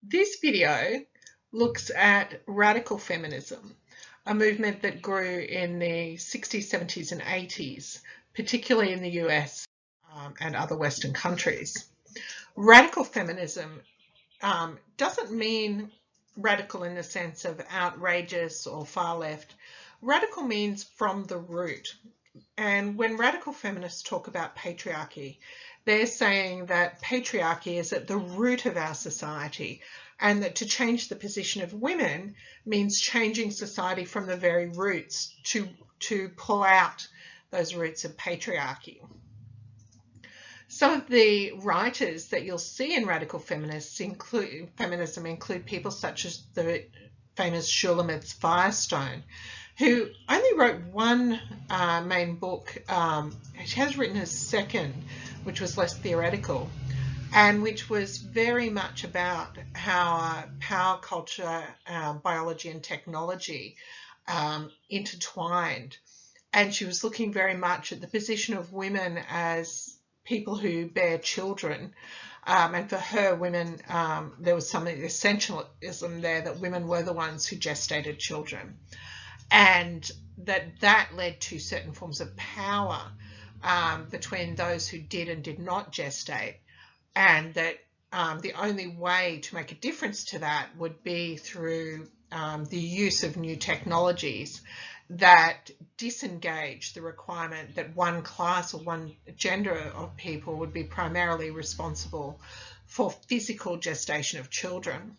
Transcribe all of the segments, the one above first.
This video looks at radical feminism, a movement that grew in the 60s, 70s, and 80s, particularly in the US and other Western countries. Radical feminism doesn't mean radical in the sense of outrageous or far left. Radical means from the root. And when radical feminists talk about patriarchy, they're saying that patriarchy is at the root of our society, and that to change the position of women means changing society from the very roots to pull out those roots of patriarchy. Some of the writers that you'll see in radical feminism include people such as the famous Shulamith Firestone, who only wrote one main book. She has written a second, which was less theoretical, and which was very much about how power, culture, biology, and technology intertwined. And she was looking very much at the position of women as people who bear children. And for her, women, there was some essentialism there that women were the ones who gestated children. And that led to certain forms of power between those who did and did not gestate. And that the only way to make a difference to that would be through the use of new technologies that disengage the requirement that one class or one gender of people would be primarily responsible for physical gestation of children.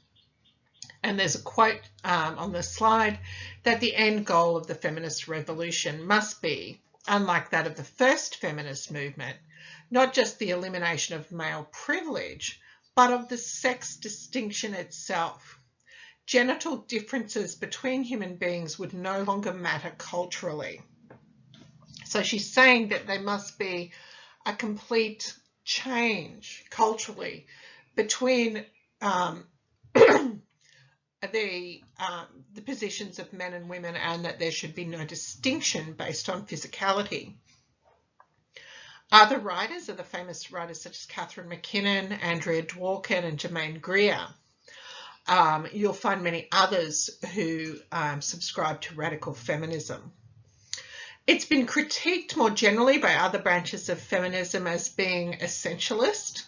And there's a quote on the slide that the end goal of the feminist revolution must be, unlike that of the first feminist movement, not just the elimination of male privilege, but of the sex distinction itself. Genital differences between human beings would no longer matter culturally. So she's saying that there must be a complete change culturally between the positions of men and women, and that there should be no distinction based on physicality. Other writers are the famous writers such as Catherine McKinnon, Andrea Dworkin, and Germaine Greer. You'll find many others who subscribe to radical feminism. It's been critiqued more generally by other branches of feminism as being essentialist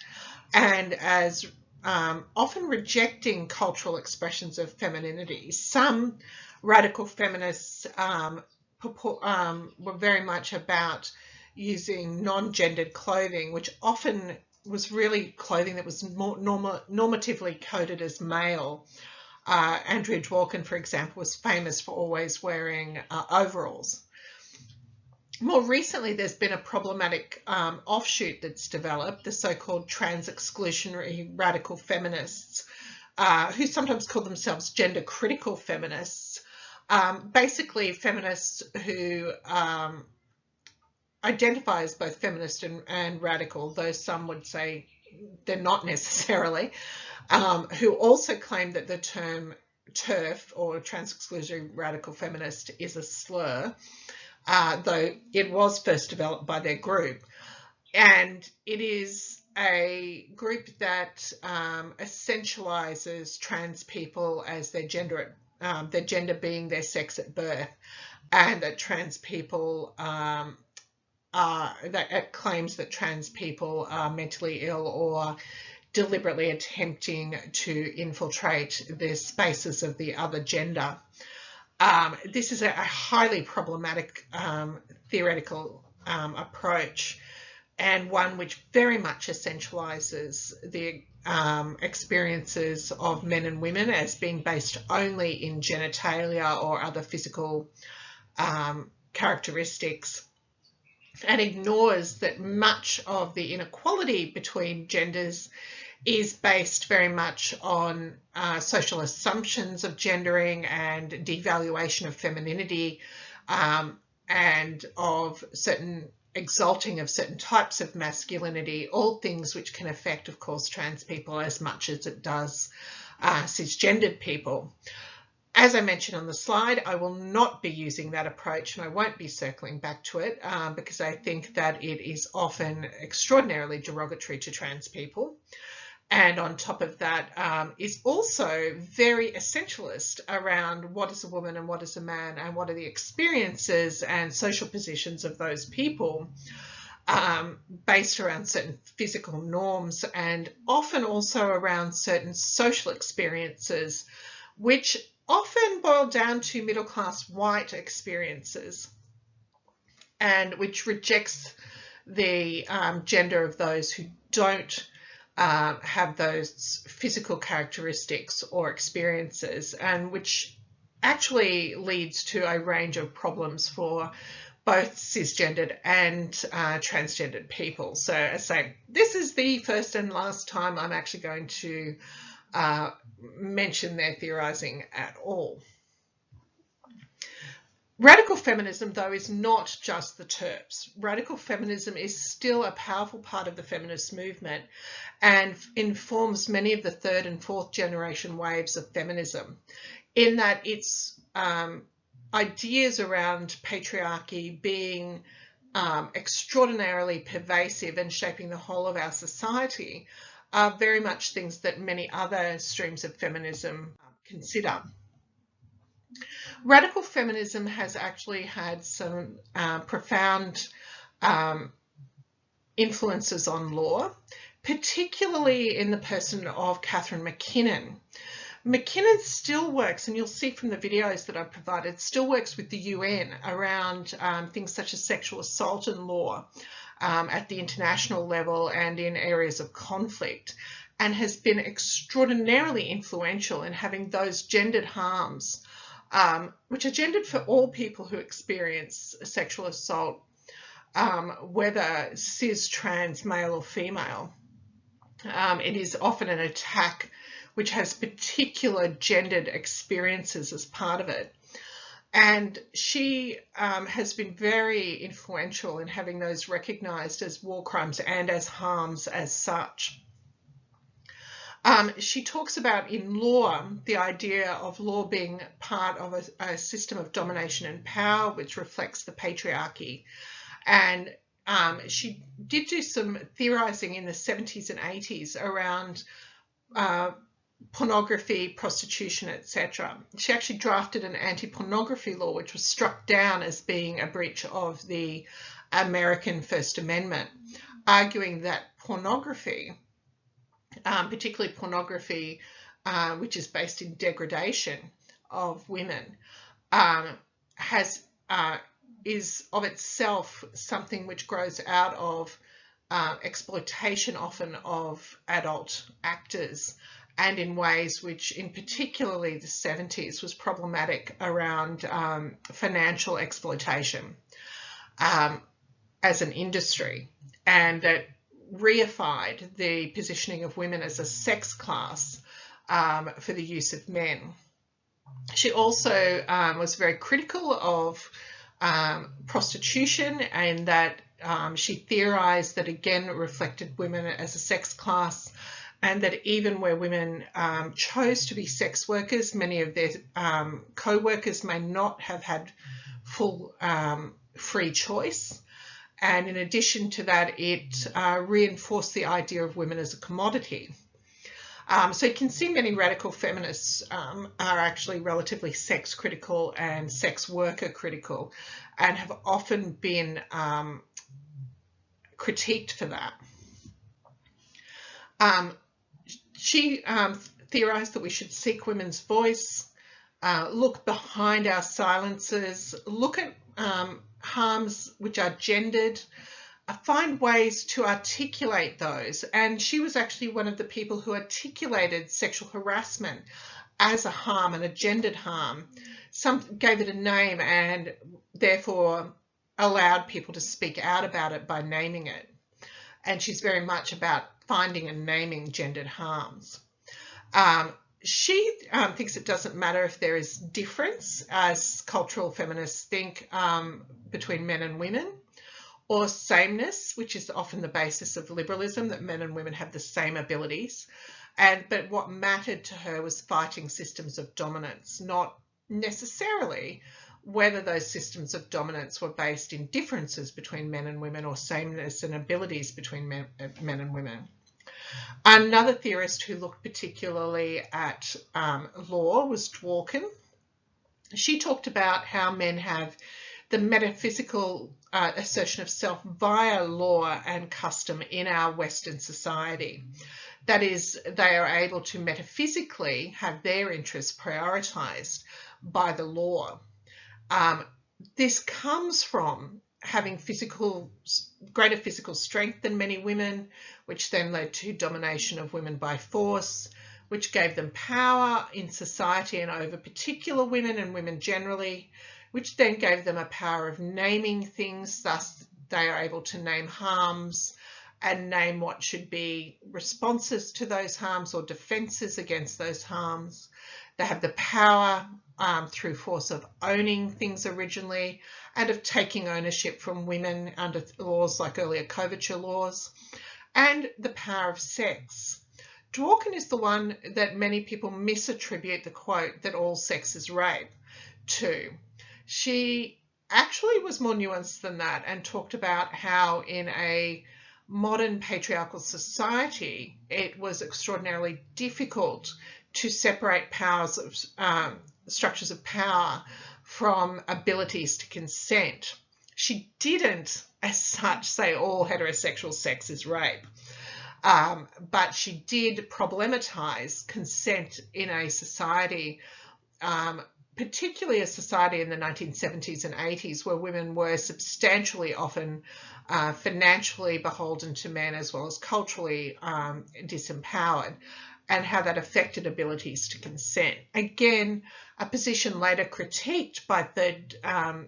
and as often rejecting cultural expressions of femininity. Some radical feminists were very much about using non-gendered clothing, which often was really clothing that was more normatively coded as male. Andrea Dworkin, for example, was famous for always wearing overalls. More recently, there's been a problematic offshoot that's developed, the so-called trans-exclusionary radical feminists, who sometimes call themselves gender-critical feminists. Basically, feminists who identify as both feminist and radical, though some would say they're not necessarily, who also claim that the term TERF, or trans-exclusionary radical feminist, is a slur, though it was first developed by their group. And it is a group that essentializes trans people as their gender being their sex at birth, and that trans people that it claims that trans people are mentally ill or deliberately attempting to infiltrate the spaces of the other gender. This is a highly problematic theoretical approach, and one which very much essentializes the experiences of men and women as being based only in genitalia or other physical characteristics, and ignores that much of the inequality between genders is based very much on social assumptions of gendering and devaluation of femininity, and of certain exalting of certain types of masculinity, all things which can affect, of course, trans people as much as it does cisgendered people. As I mentioned on the slide, I will not be using that approach, and I won't be circling back to it because I think that it is often extraordinarily derogatory to trans people. And on top of that, is also very essentialist around what is a woman and what is a man and what are the experiences and social positions of those people, based around certain physical norms and often also around certain social experiences, which often boil down to middle-class white experiences, and which rejects the gender of those who don't have those physical characteristics or experiences, and which actually leads to a range of problems for both cisgendered and transgendered people. So as I say, this is the first and last time I'm actually going to mention their theorizing at all. Radical feminism, though, is not just the TERPs. Radical feminism is still a powerful part of the feminist movement and informs many of the third and fourth generation waves of feminism, in that its ideas around patriarchy being extraordinarily pervasive and shaping the whole of our society are very much things that many other streams of feminism consider. Radical feminism has actually had some profound influences on law, particularly in the person of Catherine McKinnon. McKinnon still works, and you'll see from the videos that I've provided, still works with the UN around things such as sexual assault and law at the international level and in areas of conflict, and has been extraordinarily influential in having those gendered harms, which are gendered for all people who experience sexual assault, whether cis, trans, male or female. It is often an attack which has particular gendered experiences as part of it. And she has been very influential in having those recognised as war crimes and as harms as such. She talks about in law the idea of law being part of a system of domination and power which reflects the patriarchy. And she did do some theorising in the 70s and 80s around pornography, prostitution, etc. She actually drafted an anti-pornography law which was struck down as being a breach of the American First Amendment, arguing that pornography, particularly pornography which is based in degradation of women, is of itself something which grows out of exploitation often of adult actors, and in ways which, in particularly the 70s, was problematic around financial exploitation as an industry, and that reified the positioning of women as a sex class for the use of men. She also was very critical of prostitution, and that she theorized that again reflected women as a sex class, and that even where women chose to be sex workers, many of their co-workers may not have had full free choice. And in addition to that, it reinforced the idea of women as a commodity. So you can see many radical feminists are actually relatively sex critical and sex worker critical, and have often been critiqued for that. She theorized that we should seek women's voice, look behind our silences, look at harms which are gendered, find ways to articulate those. And she was actually one of the people who articulated sexual harassment as a harm and a gendered harm. Some gave it a name and therefore allowed people to speak out about it by naming it. And she's very much about finding and naming gendered harms. She thinks it doesn't matter if there is difference, as cultural feminists think, between men and women, or sameness, which is often the basis of liberalism, that men and women have the same abilities. But what mattered to her was fighting systems of dominance, not necessarily whether those systems of dominance were based in differences between men and women or sameness and abilities between men and women. Another theorist who looked particularly at law was Dworkin. She talked about how men have the metaphysical assertion of self via law and custom in our Western society. That is, they are able to metaphysically have their interests prioritized by the law. This comes from having greater physical strength than many women, which then led to domination of women by force, which gave them power in society and over particular women and women generally, which then gave them a power of naming things. Thus, they are able to name harms and name what should be responses to those harms or defenses against those harms. They have the power through force of owning things originally and of taking ownership from women under laws like earlier coverture laws, and the power of sex. Dworkin is the one that many people misattribute the quote that all sex is rape to. She actually was more nuanced than that and talked about how in a modern patriarchal society it was extraordinarily difficult to separate powers of structures of power from abilities to consent. She didn't, as such, say all heterosexual sex is rape. But she did problematize consent in a society, particularly a society in the 1970s and 80s, where women were substantially often financially beholden to men as well as culturally disempowered, and how that affected abilities to consent. Again, a position later critiqued by third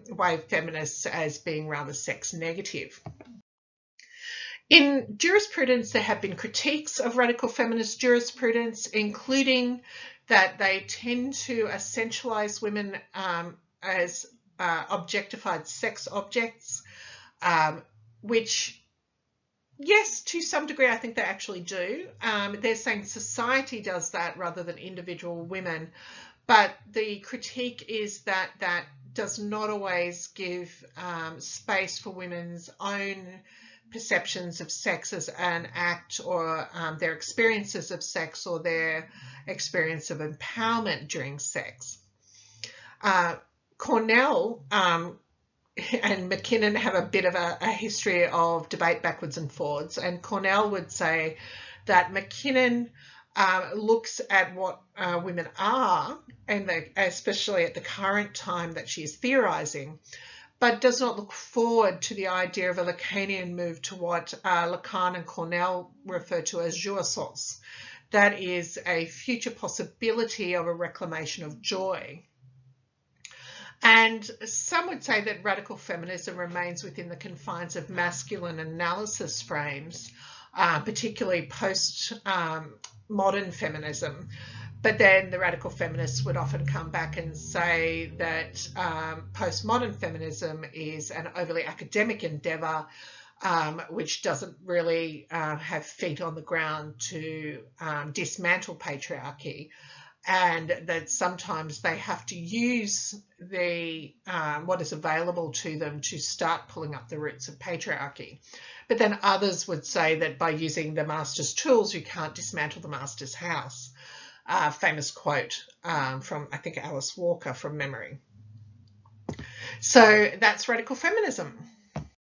wave feminists as being rather sex negative. In jurisprudence, there have been critiques of radical feminist jurisprudence, including that they tend to essentialize women as objectified sex objects, which, yes, to some degree, I think they actually do. They're saying society does that rather than individual women. But the critique is that that does not always give space for women's own perceptions of sex as an act, or their experiences of sex, or their experience of empowerment during sex. Cornell and McKinnon have a bit of a history of debate backwards and forwards, and Cornell would say that McKinnon looks at what women are, and especially at the current time that she is theorizing, but does not look forward to the idea of a Lacanian move to what Lacan and Cornell refer to as jouissance. That is a future possibility of a reclamation of joy. And some would say that radical feminism remains within the confines of masculine analysis frames, particularly post-modern feminism. But then the radical feminists would often come back and say that postmodern feminism is an overly academic endeavour, which doesn't really have feet on the ground to dismantle patriarchy, and that sometimes they have to use the what is available to them to start pulling up the roots of patriarchy. But then others would say that by using the master's tools, you can't dismantle the master's house. Famous quote from, I think, Alice Walker from memory. So that's radical feminism.